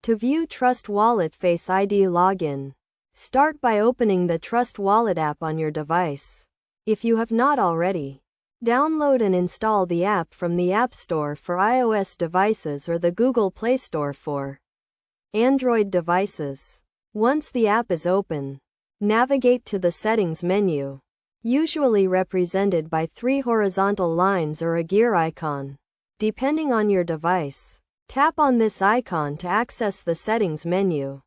To view Trust Wallet Face ID login, start by opening the Trust Wallet app on your device. If you have not already, download and install the app from the App Store for iOS devices or the Google Play Store for Android devices. Once the app is open, navigate to the Settings menu, usually represented by 3 horizontal lines or a gear icon, depending on your device. Tap on this icon to access the Settings menu.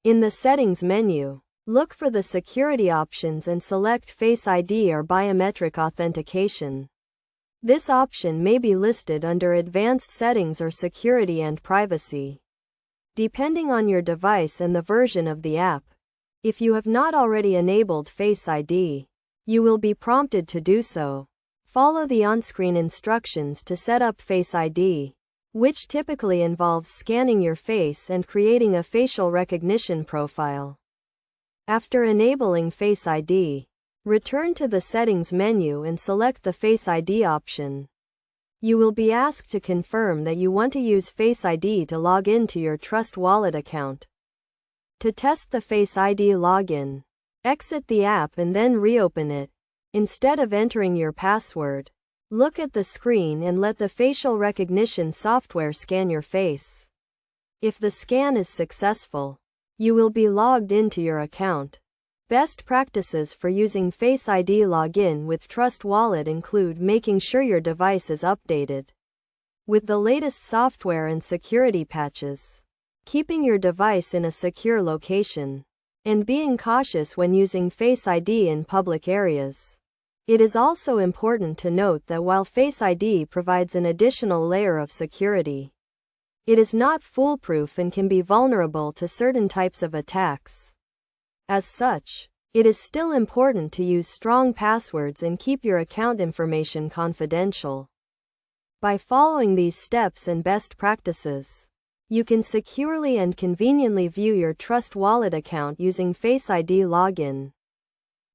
In the Settings menu, look for the security options and select Face ID or biometric authentication. This option may be listed under Advanced Settings or Security and Privacy, depending on your device and the version of the app. If you have not already enabled Face ID, you will be prompted to do so. Follow the on-screen instructions to set up Face ID, which typically involves scanning your face and creating a facial recognition profile. After enabling Face ID, return to the Settings menu and select the Face ID option. You will be asked to confirm that you want to use Face ID to log into your Trust Wallet account. To test the Face ID login, exit the app and then reopen it. Instead of entering your password, look at the screen and let the facial recognition software scan your face. If the scan is successful, you will be logged into your account. Best practices for using Face ID login with Trust Wallet include making sure your device is updated with the latest software and security patches, keeping your device in a secure location, and being cautious when using Face ID in public areas. It is also important to note that while Face ID provides an additional layer of security, it is not foolproof and can be vulnerable to certain types of attacks. As such, it is still important to use strong passwords and keep your account information confidential. By following these steps and best practices, you can securely and conveniently view your Trust Wallet account using Face ID login.